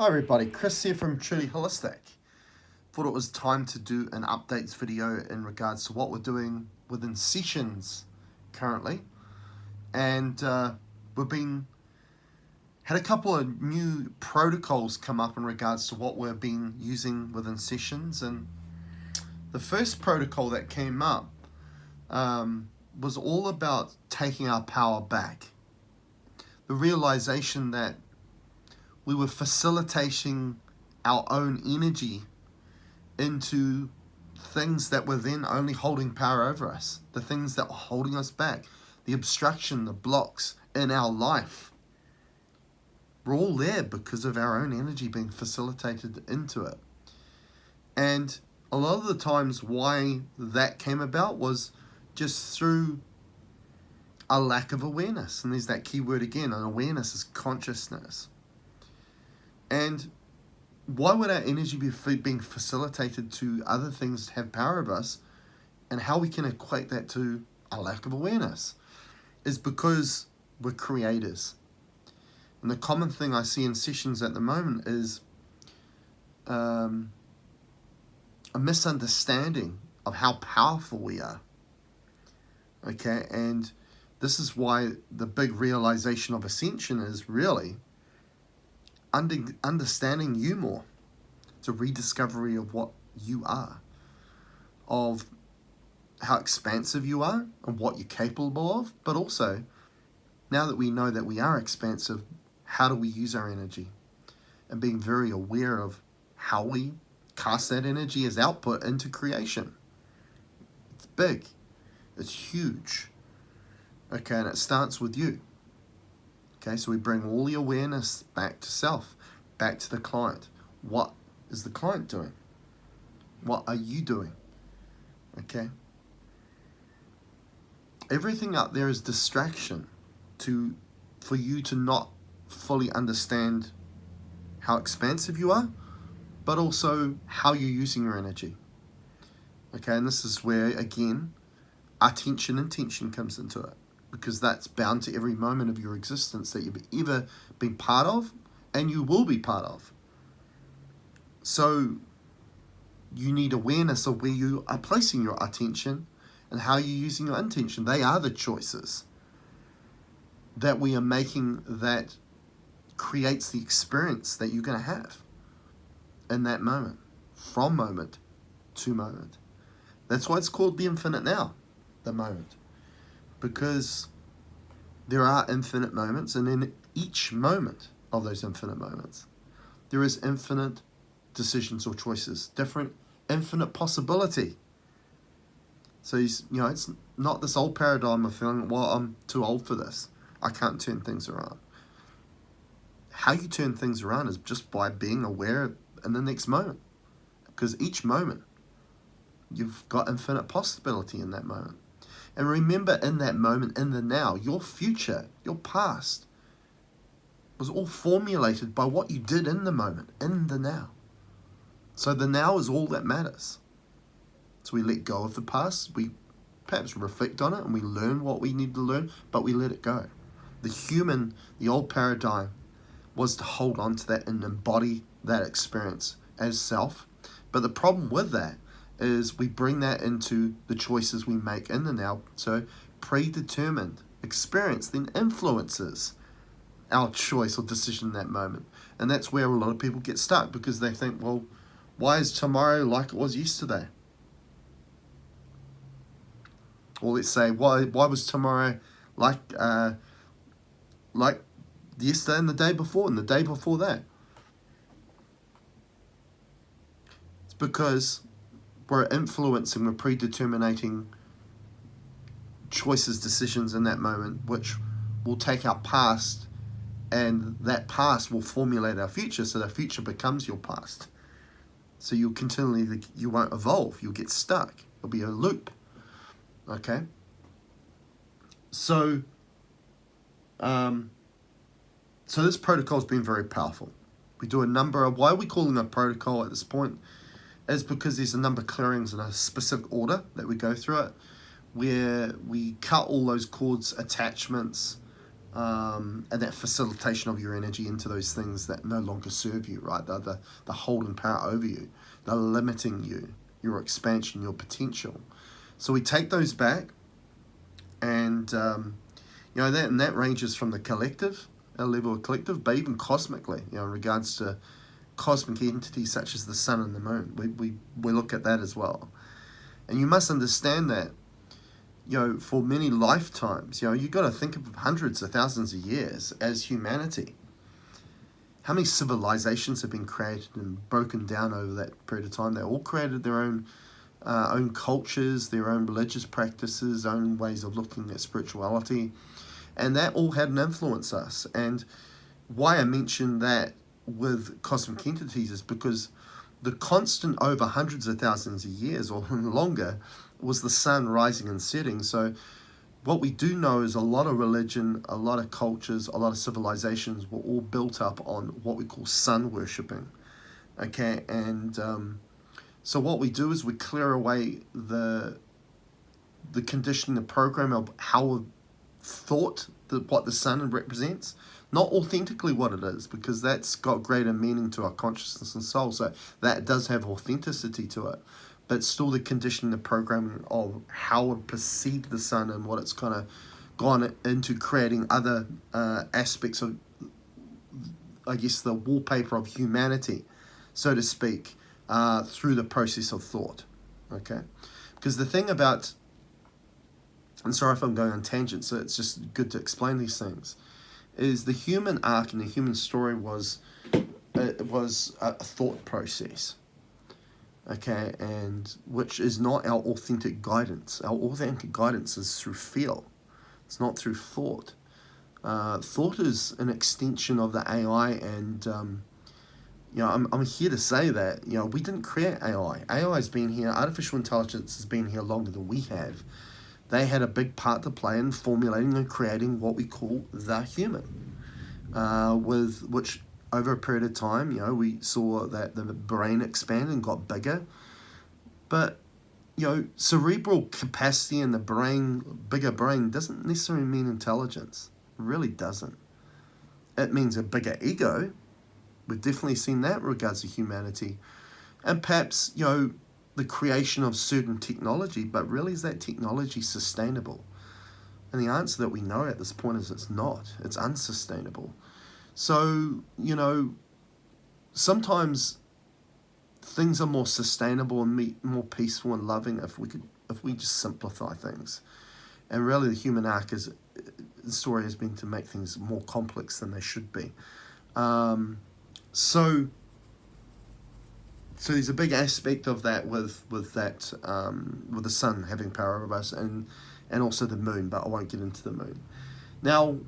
Hi everybody, Chris here from Truly Holistic. Thought it was time to do an updates video in regards to what we're doing within sessions currently. And had a couple of new protocols come up in regards to what we've been using within sessions. And the first protocol that came up was all about taking our power back. The realization that we were facilitating our own energy into things that were then only holding power over us, the things that were holding us back, the obstruction, the blocks in our life. We're all there because of our own energy being facilitated into it. And a lot of the times why that came about was just through a lack of awareness. And there's that key word again, and awareness is consciousness. And why would our energy be being facilitated to other things that have power over us, and how we can equate that to a lack of awareness is because we're creators. And the common thing I see in sessions at the moment is a misunderstanding of how powerful we are. Okay, and this is why the big realization of ascension is really understanding you more. It's a rediscovery of what you are, of how expansive you are and what you're capable of, but also, now that we know that we are expansive, how do we use our energy? And being very aware of how we cast that energy as output into creation. It's big. It's huge. Okay, and it starts with you. Okay, so we bring all the awareness back to self, back to the client. What is the client doing? What are you doing? Okay. Everything out there is distraction for you to not fully understand how expansive you are, but also how you're using your energy. Okay, and this is where, again, attention and intention comes into it, because that's bound to every moment of your existence that you've ever been part of and you will be part of. So you need awareness of where you are placing your attention and how you're using your intention. They are the choices that we are making that creates the experience that you're going to have in that moment, from moment to moment. That's why it's called the infinite now, the moment. Because there are infinite moments, and in each moment of those infinite moments, there is infinite decisions or choices, different, infinite possibility. So, it's not this old paradigm of feeling, well, I'm too old for this. I can't turn things around. How you turn things around is just by being aware in the next moment. Because each moment, you've got infinite possibility in that moment. And remember, in that moment, in the now, your future, your past, was all formulated by what you did in the moment, in the now. So the now is all that matters. So we let go of the past, we perhaps reflect on it, and we learn what we need to learn, but we let it go. The old paradigm was to hold on to that and embody that experience as self. But the problem with that is we bring that into the choices we make in the now. So predetermined experience then influences our choice or decision in that moment. And that's where a lot of people get stuck, because they think, well, why is tomorrow like it was yesterday? Or let's say, why was tomorrow like yesterday and the day before and the day before that? It's because we're influencing, we're predetermining choices, decisions in that moment, which will take our past, and that past will formulate our future, so the future becomes your past. So you won't evolve, you'll get stuck, it'll be a loop. Okay? So this protocol's been very powerful. We do why are we calling it a protocol at this point? Is because there's a number of clearings in a specific order that we go through it, where we cut all those cords, attachments, and that facilitation of your energy into those things that no longer serve you, right? The holding power over you, the limiting you, your expansion, your potential. So we take those back, and that ranges from the collective, a level of collective, but even cosmically, in regards to cosmic entities such as the sun and the moon. We look at that as well. And you must understand that, for many lifetimes, you've got to think of hundreds of thousands of years as humanity. How many civilizations have been created and broken down over that period of time? They all created their own cultures, their own religious practices, own ways of looking at spirituality, and that all had an influence us. And why I mention that with cosmic entities is because the constant over hundreds of thousands of years or longer was the sun rising and setting. So what we do know is a lot of religion, a lot of cultures, a lot of civilizations were all built up on what we call sun worshipping. Okay, and so what we do is we clear away the conditioning, the program of how we've thought what the sun represents, not authentically what it is, because that's got greater meaning to our consciousness and soul. So that does have authenticity to it, but still the conditioning, the programming of how we perceive the sun and what it's kind of gone into creating other aspects of, I guess, the wallpaper of humanity, so to speak, through the process of thought. Okay, because the thing about, and sorry if I'm going on tangent, so it's just good to explain these things, is the human arc and the human story was a thought process, okay, and which is not our authentic guidance. Our authentic guidance is through feel. It's not through thought. Thought is an extension of the AI, and I'm here to say that we didn't create AI. AI has been here. Artificial intelligence has been here longer than we have. They had a big part to play in formulating and creating what we call the human, with which over a period of time, we saw that the brain expanded and got bigger. But, cerebral capacity in the brain, bigger brain, doesn't necessarily mean intelligence. It really doesn't. It means a bigger ego. We've definitely seen that in regards to humanity. And perhaps, the creation of certain technology, but really is that technology sustainable? And the answer that we know at this point is it's not. It's unsustainable. So, sometimes things are more sustainable and more peaceful and loving if we just simplify things. And really the human arc the story has been to make things more complex than they should be. So there's a big aspect of that with the sun having power over us, and also the moon, but I won't get into the moon. Now,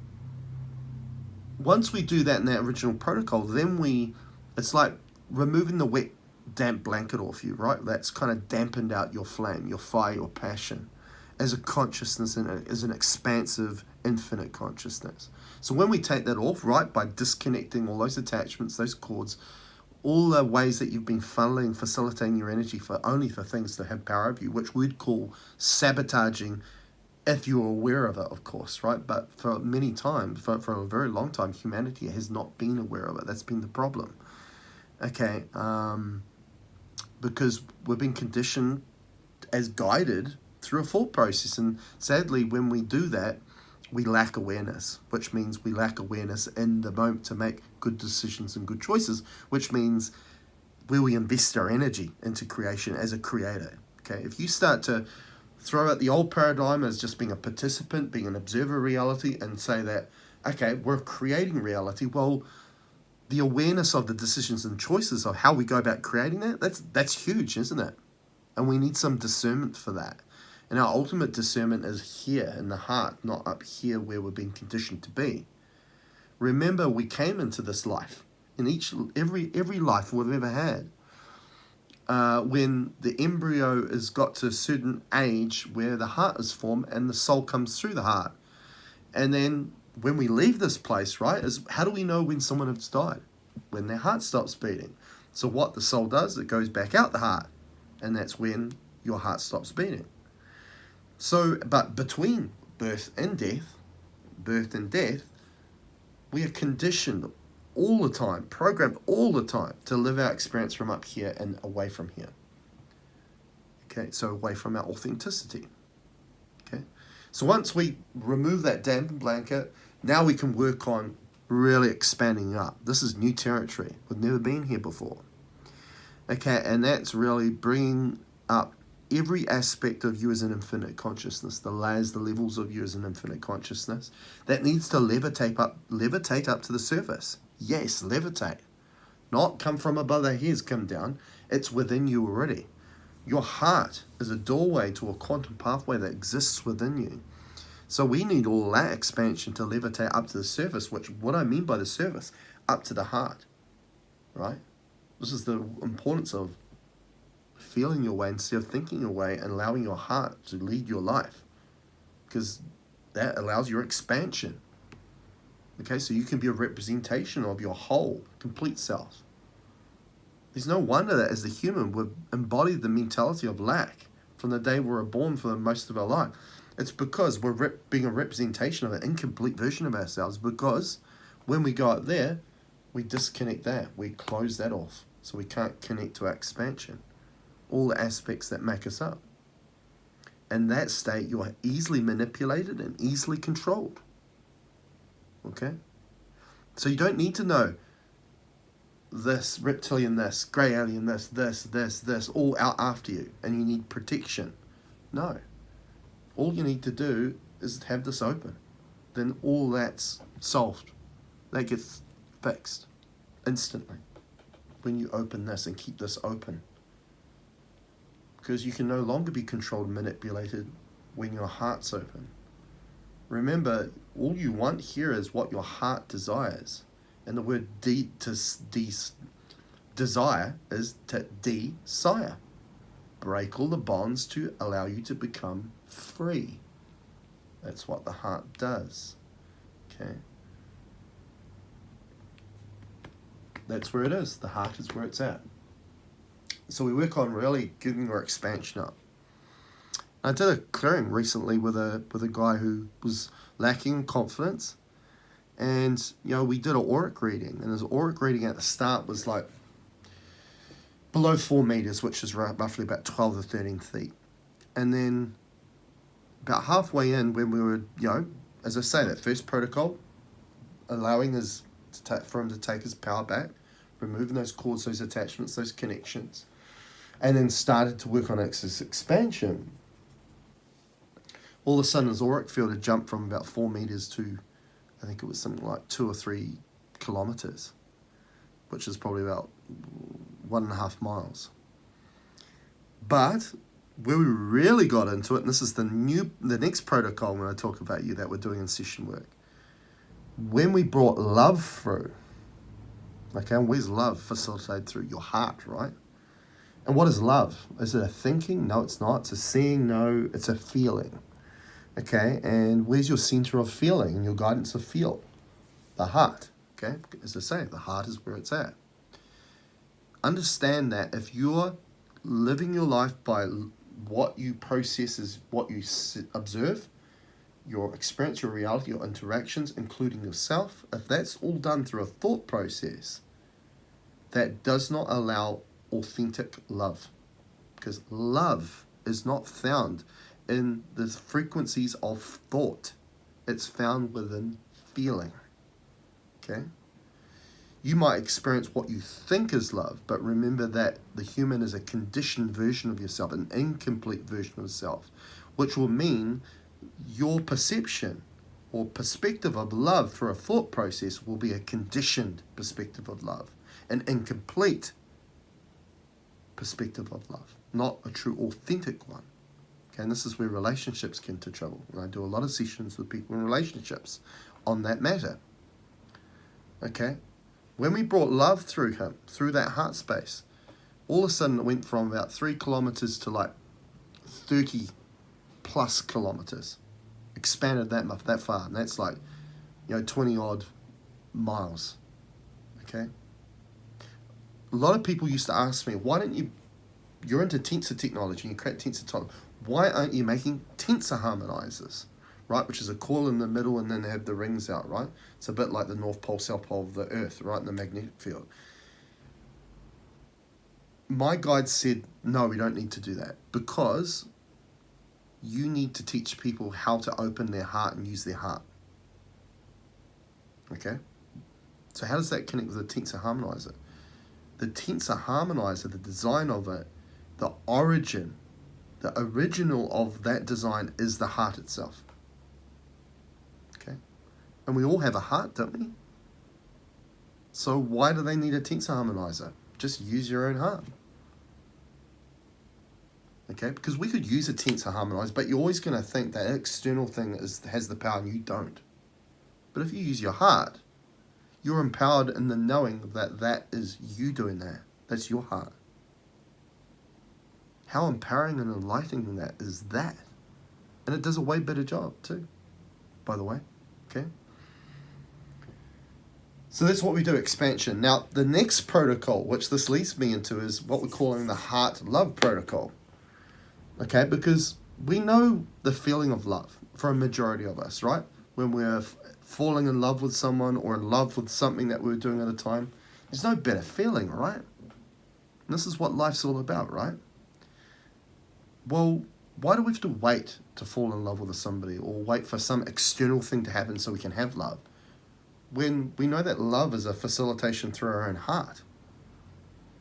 once we do that in that original protocol, then it's like removing the wet, damp blanket off you, right? That's kind of dampened out your flame, your fire, your passion, as a consciousness and as an expansive, infinite consciousness. So when we take that off, right, by disconnecting all those attachments, those cords, all the ways that you've been funneling, facilitating your energy only for things that have power over you, which we'd call sabotaging, if you're aware of it, of course, right? But for many times, for a very long time, humanity has not been aware of it. That's been the problem. Okay, because we've been conditioned as guided through a thought process, and sadly, when we do that, we lack awareness, which means we lack awareness in the moment to make good decisions and good choices, which means where we invest our energy into creation as a creator. Okay, if you start to throw out the old paradigm as just being a participant, being an observer of reality, and say that, okay, we're creating reality, well, the awareness of the decisions and choices of how we go about creating that's huge, isn't it? And we need some discernment for that. And our ultimate discernment is here in the heart, not up here where we're being conditioned to be. Remember, we came into this life, in every life we've ever had, when the embryo has got to a certain age where the heart is formed and the soul comes through the heart. And then when we leave this place, right, is how do we know when someone has died? When their heart stops beating. So what the soul does, it goes back out the heart, and that's when your heart stops beating. So, but between birth and death, We are conditioned all the time, programmed all the time to live our experience from up here and away from here. Okay, so away from our authenticity. Okay, so once we remove that damp blanket, now we can work on really expanding up. This is new territory. We've never been here before. Okay, and that's really bringing up every aspect of you as an infinite consciousness, the layers, the levels of you as an infinite consciousness that needs to levitate up to the surface. Yes, levitate. Not come from above the heads, come down. It's within you already. Your heart is a doorway to a quantum pathway that exists within you. So we need all that expansion to levitate up to the surface, which what I mean by the surface, up to the heart, right? This is the importance of feeling your way instead of thinking your way and allowing your heart to lead your life, because that allows your expansion. Okay, so you can be a representation of your whole, complete self. There's no wonder that as a human, we've embodied the mentality of lack from the day we were born for most of our life. It's because we're being a representation of an incomplete version of ourselves, because when we go out there, we disconnect that. We close that off. So we can't connect to our expansion. All the aspects that make us up. In that state, you are easily manipulated and easily controlled. Okay? So you don't need to know this, reptilian this, grey alien this, all out after you, and you need protection. No. All you need to do is have this open. Then all that's solved. That gets fixed instantly when you open this and keep this open. Because you can no longer be controlled and manipulated when your heart's open. Remember, all you want here is what your heart desires. And the word desire is to desire. Break all the bonds to allow you to become free. That's what the heart does. Okay? That's where it is. The heart is where it's at. So we work on really getting our expansion up. I did a clearing recently with a guy who was lacking confidence, and we did an auric reading, and his auric reading at the start was like below 4 meters, which is roughly about 12 to 13 feet, and then about halfway in, when we were as I say, that first protocol, allowing for him to take his power back, removing those cords, those attachments, those connections, and then started to work on its expansion. All of a sudden, his auric field had jumped from about 4 meters to, I think it was something like 2 or 3 kilometers, which is probably about 1.5 miles. But where we really got into it, and this is the next protocol when I talk about you that we're doing in session work, when we brought love through. Okay, and where's love facilitated through? Your heart, right? And what is love? Is it a thinking? No, it's not. It's a seeing? No, it's a feeling. Okay, and where's your center of feeling and your guidance of feel? The heart. Okay, as I say, the heart is where it's at. Understand that if you're living your life by what you process is what you observe, your experience, your reality, your interactions, including yourself, if that's all done through a thought process, that does not allow authentic love. Because love is not found in the frequencies of thought. It's found within feeling. Okay? You might experience what you think is love, but remember that the human is a conditioned version of yourself, an incomplete version of yourself, which will mean your perception or perspective of love for a thought process will be a conditioned perspective of love, an incomplete perspective of love, not a true authentic one. Okay, and this is where relationships get into trouble. And I do a lot of sessions with people in relationships on that matter. Okay, when we brought love through him, through that heart space, all of a sudden it went from about 3 kilometers to like 30 plus kilometers. Expanded that far, and that's like 20 odd miles. Okay, a lot of people used to ask me, why don't you're into tensor technology, you create tensor technology, why aren't you making tensor harmonizers? right? Which is a coil in the middle and then they have the rings out, right? It's a bit like the North Pole, South Pole of the Earth, right, in the magnetic field. My guide said, no, we don't need to do that, because you need to teach people how to open their heart and use their heart. Okay? So how does that connect with the tensor harmonizer? The tensor harmonizer, the design of it, the origin, the original of that design is the heart itself. Okay? And we all have a heart, don't we? So why do they need a tensor harmonizer? Just use your own heart. Okay? Because we could use a tensor harmonizer, but you're always going to think that external thing has the power and you don't. But if you use your heart, you're empowered in the knowing that that is you doing that. That's your heart. How empowering and enlightening that is that. And it does a way better job too, by the way. Okay? So that's what we do, expansion. Now, the next protocol, which this leads me into, is what we're calling the heart-love protocol. Okay? Because we know the feeling of love for a majority of us, right? When we're falling in love with someone or in love with something that we were doing at a time, there's no better feeling, right? And this is what life's all about, right? Well, why do we have to wait to fall in love with somebody or wait for some external thing to happen so we can have love, when we know that love is a facilitation through our own heart,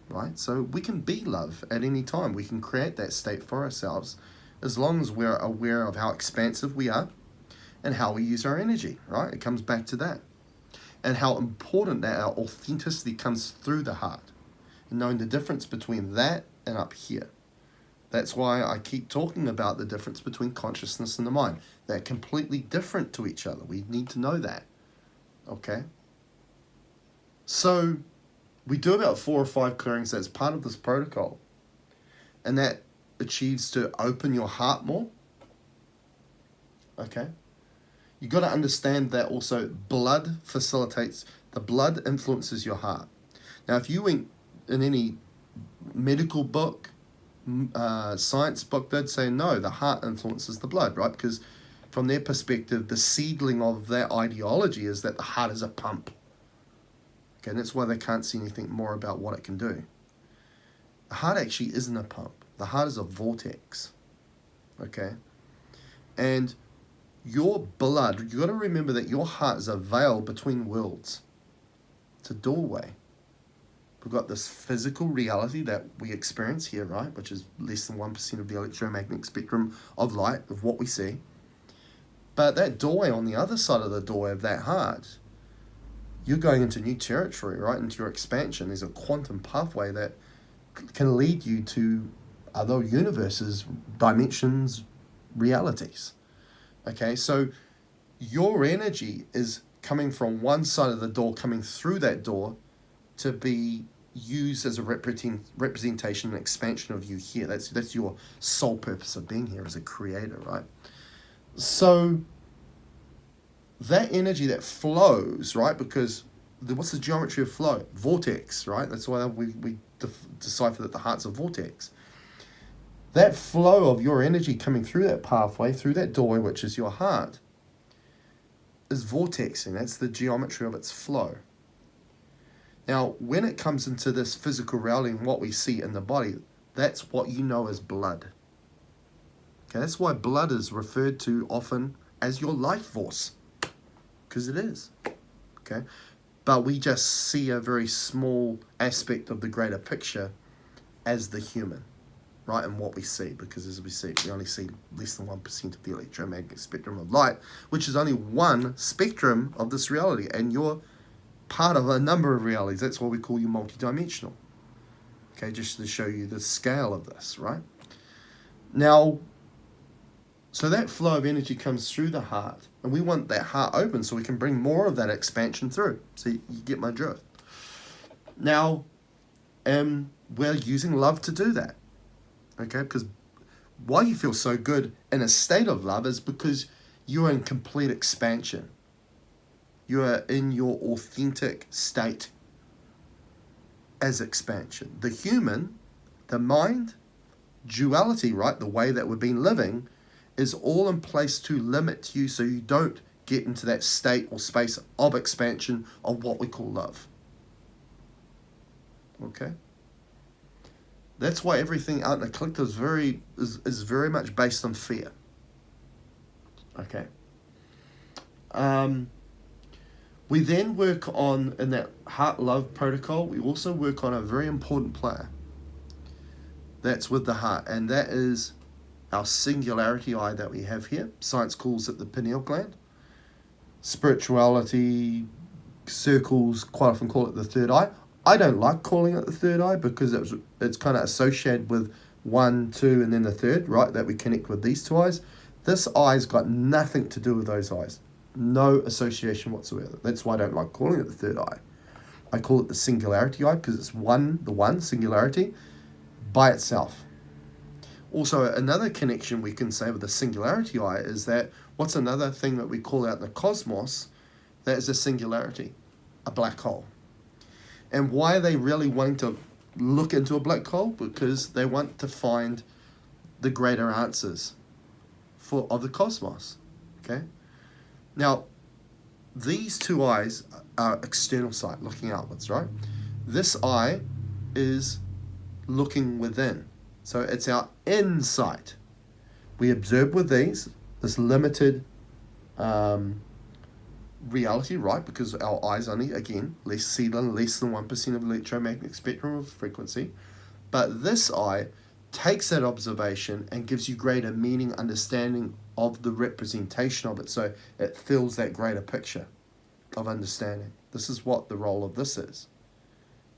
right? So we can be love at any time. We can create that state for ourselves as long as we're aware of how expansive we are and how we use our energy, right? It comes back to that. And how important that our authenticity comes through the heart. And knowing the difference between that and up here. That's why I keep talking about the difference between consciousness and the mind. They're completely different to each other. We need to know that. Okay? So, we do about 4 or 5 clearings as part of this protocol. And that achieves to open your heart more. Okay? You got to understand that also blood facilitates, the blood influences your heart. Now, if you went in any medical book, science book, they'd say no, the heart influences the blood, right? Because from their perspective, the seedling of that ideology is that the heart is a pump. Okay, and that's why they can't see anything more about what it can do. The heart actually isn't a pump. The heart is a vortex. Okay? And your blood, you got to remember that your heart is a veil between worlds. It's a doorway. We've got this physical reality that we experience here, right? Which is less than 1% of the electromagnetic spectrum of light, of what we see. But that doorway on the other side of the doorway of that heart, you're going into new territory, right? Into your expansion. There's a quantum pathway that can lead you to other universes, dimensions, realities. Okay, so your energy is coming from one side of the door, coming through that door to be used as a representation and expansion of you here. That's your sole purpose of being here as a creator, right? So that energy that flows, right? Because what's the geometry of flow? Vortex, right? That's why we decipher that the heart's a vortex. That flow of your energy coming through that pathway, through that doorway, which is your heart, is vortexing. That's the geometry of its flow. Now, when it comes into this physical reality and what we see in the body, that's what you know as blood. Okay, that's why blood is referred to often as your life force, because it is. Okay, but we just see a very small aspect of the greater picture as the human, right, and what we see, because as we see, we only see less than 1% of the electromagnetic spectrum of light, which is only one spectrum of this reality, and you're part of a number of realities. That's why we call you multidimensional. Okay, just to show you the scale of this, right? Now, so that flow of energy comes through the heart, and we want that heart open so we can bring more of that expansion through. So you get my drift. Now, we're using love to do that. Okay, because why you feel so good in a state of love is because you're in complete expansion. You are in your authentic state as expansion. The human, the mind, duality, right, the way that we've been living, is all in place to limit you so you don't get into that state or space of expansion of what we call love. Okay? That's why everything out in the collective is very much based on fear. Okay. We then work on, in that heart love protocol, we also work on a very important player. That's with the heart, and that is our singularity eye that we have here. Science calls it the pineal gland. Spirituality circles quite often call it the third eye. I don't like calling it the third eye because it's kind of associated with 1, 2, and then the third, right? That we connect with these two eyes. This eye's got nothing to do with those eyes. No association whatsoever. That's why I don't like calling it the third eye. I call it the singularity eye because it's the one, singularity, by itself. Also, another connection we can say with the singularity eye is that what's another thing that we call out in the cosmos that is a singularity? A black hole. And why are they really wanting to look into a black hole? Because they want to find the greater answers of the cosmos. Okay? Now, these two eyes are external sight, looking outwards, right? This eye is looking within. So it's our insight. We observe with this limited reality, right? Because our eyes only, again, less than 1% of the electromagnetic spectrum of frequency. But this eye takes that observation and gives you greater meaning, understanding of the representation of it. So it fills that greater picture of understanding. This is what the role of this is.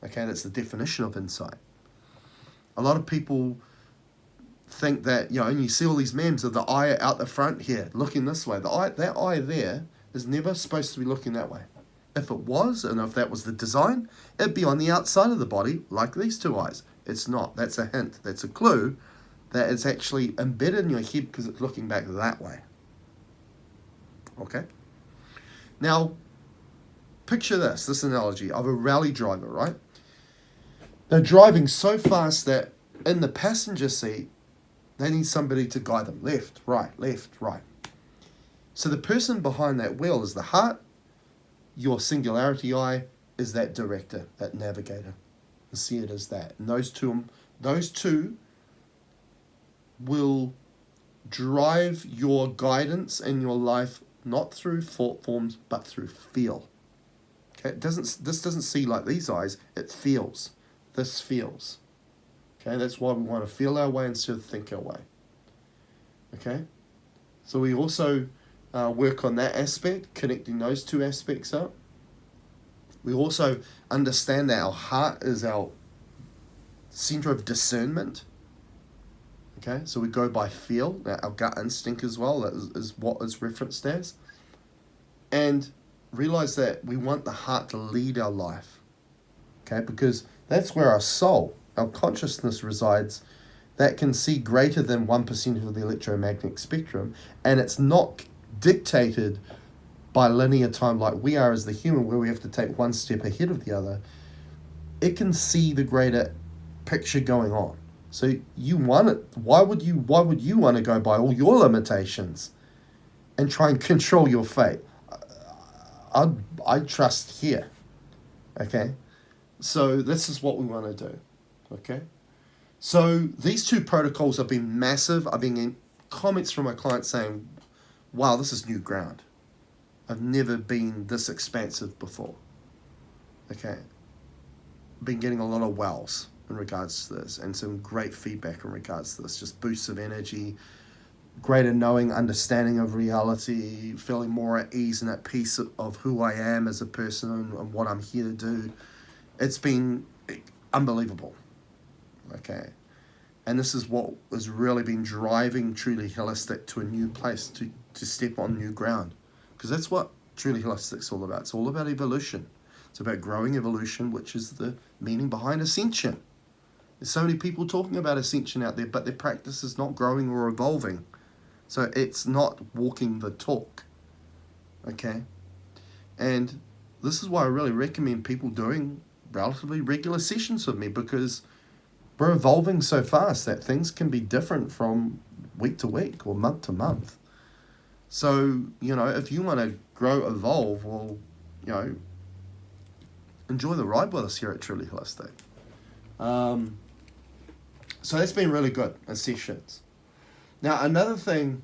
Okay, that's the definition of insight. A lot of people think that, and you see all these memes of the eye out the front here, looking this way. That eye there is never supposed to be looking that way. If it was, and if that was the design, it'd be on the outside of the body, like these two eyes. It's not. That's a hint. That's a clue that it's actually embedded in your head because it's looking back that way. Okay? Now, picture this analogy of a rally driver, right? They're driving so fast that in the passenger seat, they need somebody to guide them. Left, right. So the person behind that wheel is the heart. Your singularity eye is that director, that navigator. And see it as that. And those two will drive your guidance in your life not through thought forms, but through feel. Okay? This doesn't see like these eyes. It feels. This feels. Okay, that's why we want to feel our way instead of think our way. Okay, so we also work on that aspect, connecting those two aspects up. We also understand that our heart is our center of discernment. Okay, so we go by feel, our gut instinct as well, that is what is referenced as. And realize that we want the heart to lead our life. Okay, because that's where our soul, our consciousness resides, that can see greater than 1% of the electromagnetic spectrum, and it's not dictated by linear time like we are as the human, where we have to take one step ahead of the other. It can see the greater picture going on. So you want it. Why would you want to go by all your limitations and try and control your fate? I trust here. Okay? So this is what we want to do. Okay? So these two protocols have been massive. I've been getting comments from my clients saying, wow, this is new ground. I've never been this expansive before. Okay? I've been getting a lot of wows in regards to this and some great feedback in regards to this. Just boosts of energy, greater knowing, understanding of reality, feeling more at ease and at peace of who I am as a person and what I'm here to do. It's been unbelievable. Okay, and this is what has really been driving Truly Holistic to a new place, to step on new ground, because that's what Truly Holistic's all about. It's all about evolution. It's about growing evolution, which is the meaning behind ascension. There's so many people talking about ascension out there, but their practice is not growing or evolving. So it's not walking the talk. Okay, and this is why I really recommend people doing relatively regular sessions with me, because we're evolving so fast that things can be different from week to week or month to month. So, if you want to grow, evolve, well, enjoy the ride with us here at Truly Holistic. So that's been really good in sessions. Now, another thing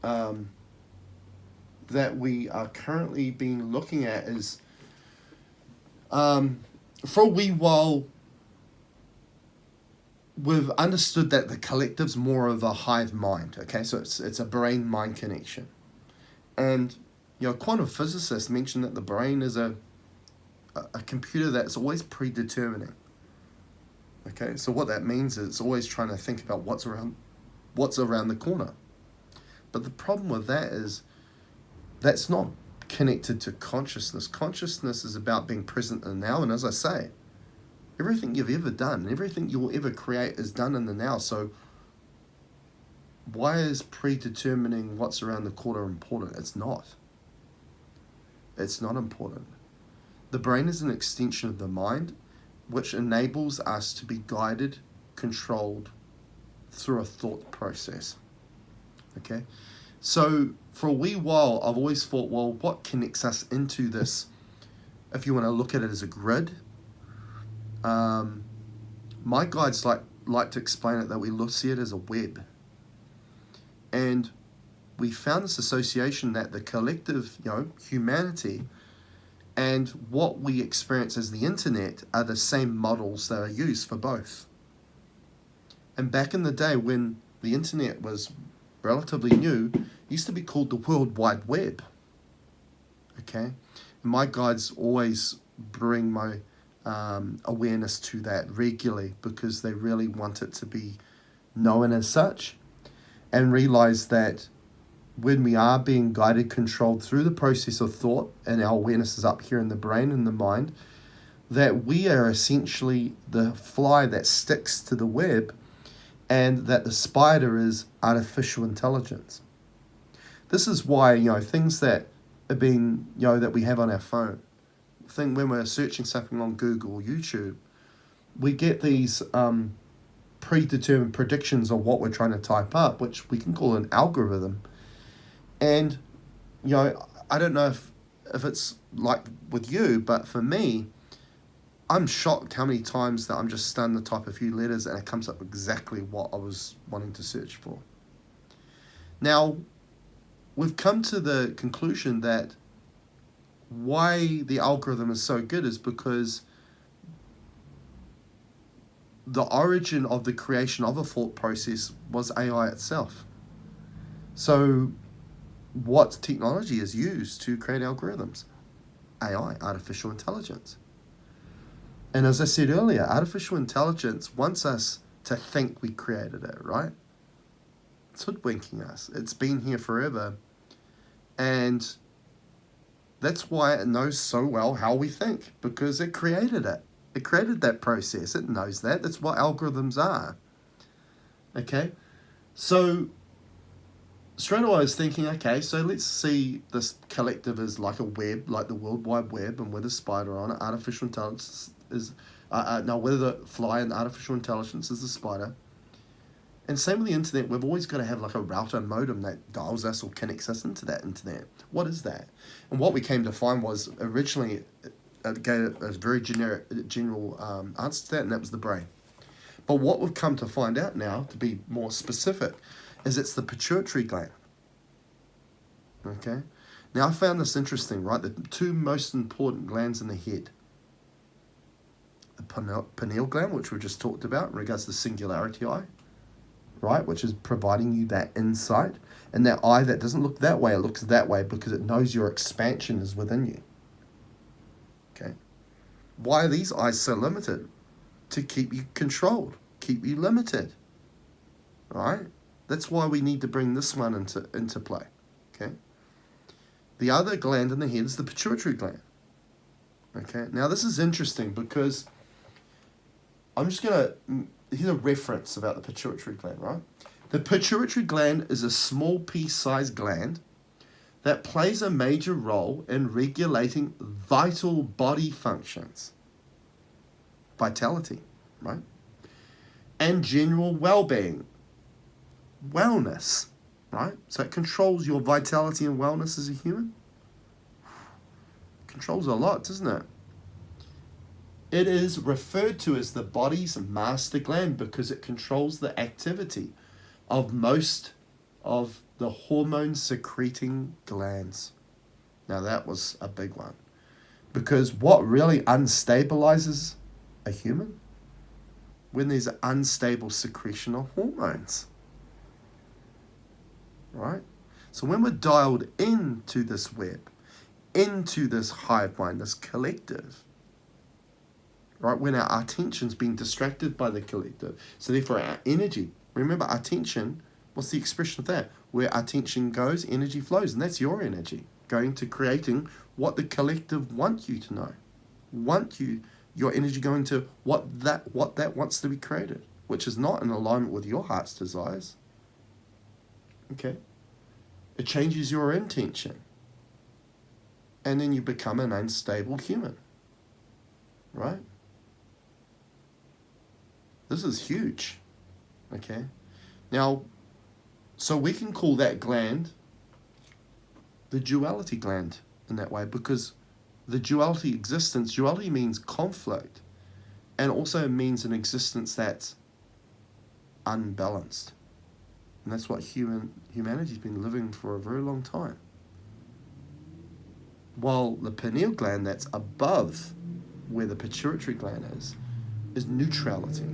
that we are currently been looking at is, for a wee while, we've understood that the collective's more of a hive mind. Okay, so it's a brain-mind connection, and quantum physicists mentioned that the brain is a computer that's always predetermining. Okay, so what that means is it's always trying to think about what's around the corner. But the problem with that is that's not connected to consciousness. Consciousness is about being present in the now, and as I say, everything you've ever done, everything you'll ever create is done in the now. So why is predetermining what's around the corner important? It's not. It's not important. The brain is an extension of the mind, which enables us to be guided, controlled through a thought process. Okay? So for a wee while, I've always thought, well, what connects us into this? If you want to look at it as a grid, my guides like to explain it that we see it as a web. And we found this association that the collective, humanity, and what we experience as the internet are the same models that are used for both. And back in the day when the internet was relatively new, it used to be called the World Wide Web. Okay? And my guides always bring my awareness to that regularly because they really want it to be known as such, and realize that when we are being guided, controlled through the process of thought, and our awareness is up here in the brain and the mind, that we are essentially the fly that sticks to the web, and that the spider is artificial intelligence. This is why, things that are being, that we have on our phone, when we're searching something on Google or YouTube, we get these predetermined predictions of what we're trying to type up, which we can call an algorithm. And, I don't know if it's like with you, but for me, I'm shocked how many times that I'm just stunned to type a few letters and it comes up exactly what I was wanting to search for. Now, we've come to the conclusion that why the algorithm is so good is because the origin of the creation of a thought process was AI itself. So what technology is used to create algorithms? AI, artificial intelligence. And as I said earlier, artificial intelligence wants us to think we created it, right? It's hoodwinking us. It's been here forever. And that's why it knows so well how we think, because it created it. It created that process. It knows that. That's what algorithms are. Okay? So straight away I was thinking, okay, so let's see this collective as like a web, like the World Wide Web, and with a spider on it. Artificial intelligence is, whether the fly and artificial intelligence is the spider. And same with the internet, we've always got to have like a router modem that dials us or connects us into that internet. What is that? And what we came to find was originally it gave a very general answer to that, and that was the brain. But what we've come to find out now, to be more specific, is it's the pituitary gland. Okay? Now I found this interesting, right? The two most important glands in the head. The pineal gland, which we just talked about in regards to the Singularity Eye, right, which is providing you that insight, and that eye that doesn't look that way, it looks that way because it knows your expansion is within you. Okay? Why are these eyes so limited? To keep you controlled, keep you limited. Right? That's why we need to bring this one into play. Okay? The other gland in the head is the pituitary gland. Okay? Now this is interesting because I'm just going to, here's a reference about the pituitary gland, right? The pituitary gland is a small pea-sized gland that plays a major role in regulating vital body functions, vitality, right? And general well-being. wellness, right? So it controls your vitality and wellness as a human. Controls a lot, doesn't it? It is referred to as the body's master gland because it controls the activity of most of the hormone secreting glands. Now that was a big one. Because what really unstabilizes a human? When there's an unstable secretion of hormones. Right? So when we're dialed into this web, into this hive mind, this collective, right, when our attention's being distracted by the collective, so therefore our energy, remember attention, what's the expression of that? Where attention goes, energy flows, and that's your energy, going to creating what the collective want you to know, your energy going to what that wants to be created, which is not in alignment with your heart's desires. Okay? It changes your intention. And then you become an unstable human. Right? This is huge. Okay? Now, so we can call that gland the duality gland in that way, because the duality existence, duality means conflict, and also means an existence that's unbalanced. And that's what humanity's been living for a very long time. While the pineal gland that's above where the pituitary gland is neutrality.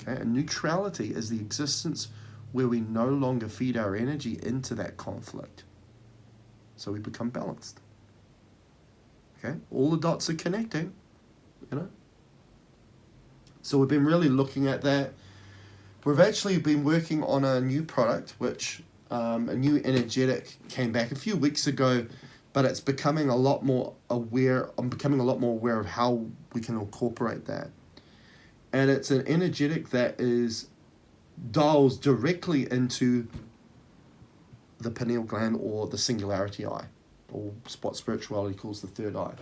Okay, and neutrality is the existence where we no longer feed our energy into that conflict. So we become balanced. Okay, all the dots are connecting, you know. So we've been really looking at that. We've actually been working on a new product, which a new energetic came back a few weeks ago, but it's becoming a lot more aware. I'm becoming a lot more aware of how we can incorporate that. And it's an energetic that dials directly into the pineal gland, or the Singularity Eye, or what spirituality calls the third eye.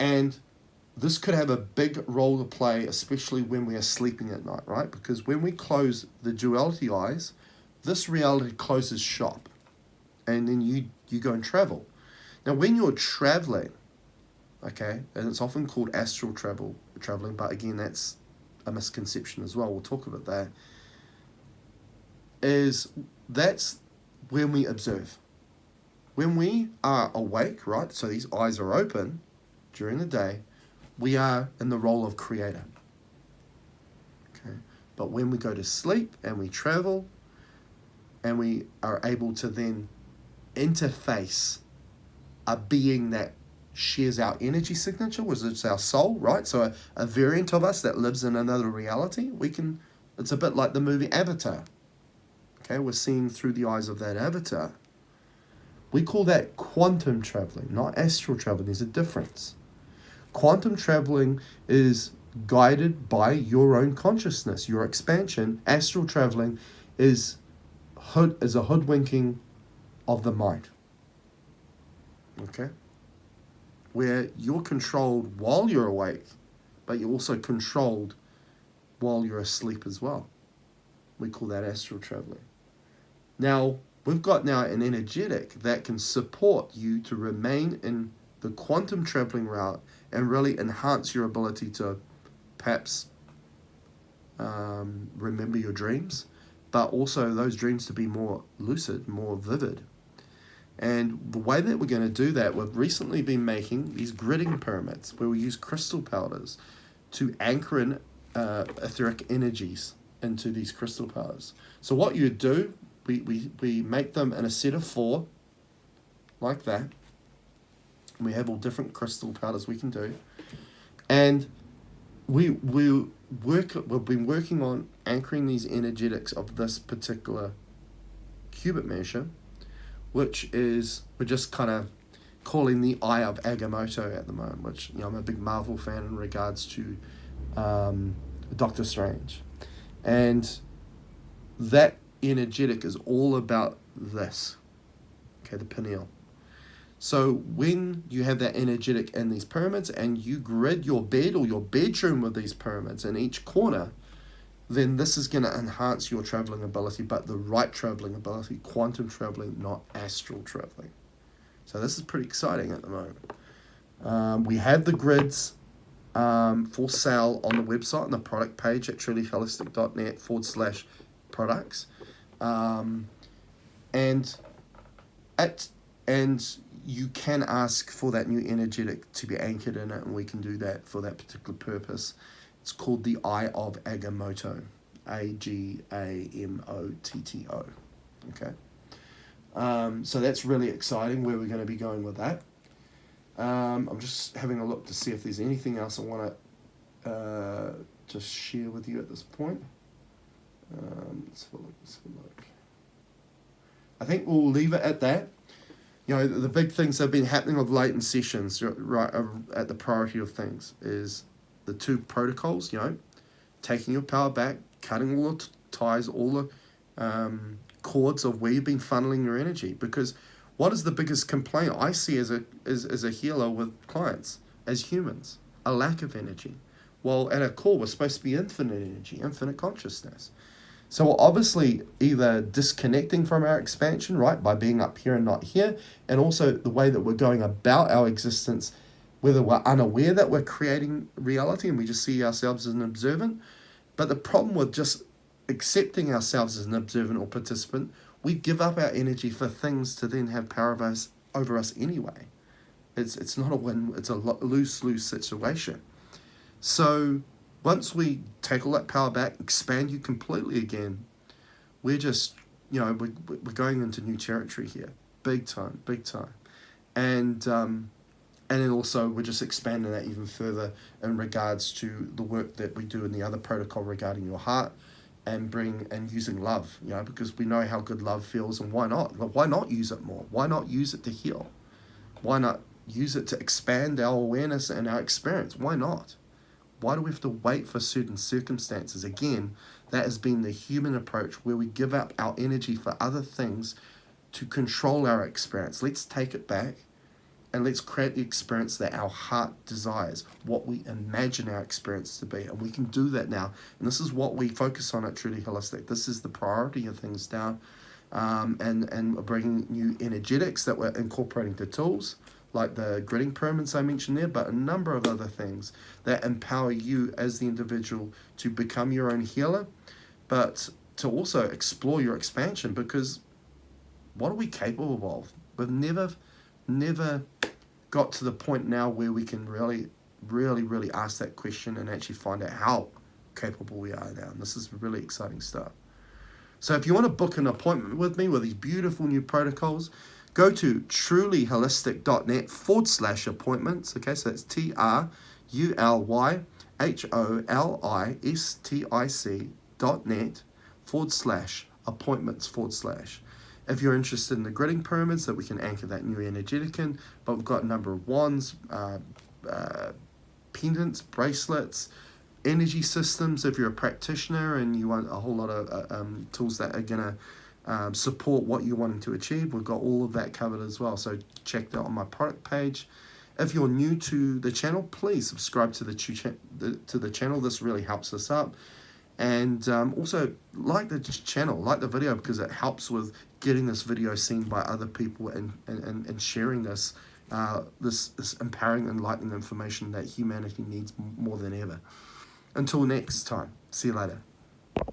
And this could have a big role to play, especially when we are sleeping at night, right? Because when we close the duality eyes, this reality closes shop, and then you go and travel. Now, when you're traveling, okay, and it's often called astral traveling, but again, that's a misconception as well. We'll talk about that. That's when we observe. When we are awake, right, so these eyes are open during the day, we are in the role of creator. Okay. But when we go to sleep and we travel, and we are able to then interface a being that shares our energy signature, which is our soul, right? So a variant of us that lives in another reality, it's a bit like the movie Avatar. Okay, we're seeing through the eyes of that avatar. We call that quantum traveling, not astral traveling. There's a difference. Quantum traveling is guided by your own consciousness, your expansion. Astral traveling is a hoodwinking of the mind. Okay? Where you're controlled while you're awake, but you're also controlled while you're asleep as well. We call that astral traveling. Now, we've got an energetic that can support you to remain in the quantum traveling route and really enhance your ability to perhaps remember your dreams, but also those dreams to be more lucid, more vivid. And the way that we're going to do that, we've recently been making these gridding pyramids where we use crystal powders to anchor in etheric energies into these crystal powders. So what you do, we make them in a set of 4, like that. And we have all different crystal powders we can do. And we've been working on anchoring these energetics of this particular cubit measure, which is, we're just kind of calling the Eye of Agamotto at the moment, which, I'm a big Marvel fan in regards to Doctor Strange. And that energetic is all about this, okay, the pineal. So when you have that energetic in these pyramids and you grid your bed or your bedroom with these pyramids in each corner, then this is going to enhance your traveling ability, but the right traveling ability, quantum traveling, not astral traveling. So this is pretty exciting at the moment. We have the grids for sale on the website on the product page at trulyholistic.net/products. And you can ask for that new energetic to be anchored in it, and we can do that for that particular purpose. It's called the Eye of Agamotto, Agamotto. Okay. So that's really exciting where we're going to be going with that. I'm just having a look to see if there's anything else I want to just share with you at this point. Let's have a look. I think we'll leave it at that. You know, the big things that have been happening of late in sessions, right at the priority of things, is the 2 protocols, you know, taking your power back, cutting all the ties, all the cords of where you've been funneling your energy. Because what is the biggest complaint I see as a healer with clients, as humans? A lack of energy. Well, at our core, we're supposed to be infinite energy, infinite consciousness. So we're obviously either disconnecting from our expansion, right, by being up here and not here, and also the way that we're going about our existence, whether we're unaware that we're creating reality and we just see ourselves as an observant. But the problem with just accepting ourselves as an observant or participant, we give up our energy for things to then have power over us anyway. It's not a win, it's a lose-lose situation. So once we take all that power back, expand you completely again, we're just, you know, we're going into new territory here, big time. And then also we're just expanding that even further in regards to the work that we do in the other protocol regarding your heart, and using love, you know, because we know how good love feels, and why not? Well, why not use it more? Why not use it to heal? Why not use it to expand our awareness and our experience? Why not? Why do we have to wait for certain circumstances? Again, that has been the human approach where we give up our energy for other things to control our experience. Let's take it back and let's create the experience that our heart desires, what we imagine our experience to be. And we can do that now. And this is what we focus on at Truly Holistic. This is the priority of things now. And we're bringing new energetics that we're incorporating to tools, like the gridding pyramids I mentioned there, but a number of other things that empower you as the individual to become your own healer, but to also explore your expansion, because what are we capable of? We've never got to the point now where we can really ask that question and actually find out how capable we are now. And this is really exciting stuff. So if you want to book an appointment with me with these beautiful new protocols, go to trulyholistic.net/appointments. Okay, so that's trulyholistic.net/appointments/. If you're interested in the gridding pyramids, that we can anchor that new energetic in, but we've got a number of wands, pendants, bracelets, energy systems. If you're a practitioner and you want a whole lot of tools that are going to support what you're wanting to achieve, we've got all of that covered as well. So check that on my product page. If you're new to the channel, please subscribe to the channel. This really helps us up. And also like the channel, like the video, because it helps with getting this video seen by other people and sharing this empowering, enlightening information that humanity needs more than ever. Until next time, see you later.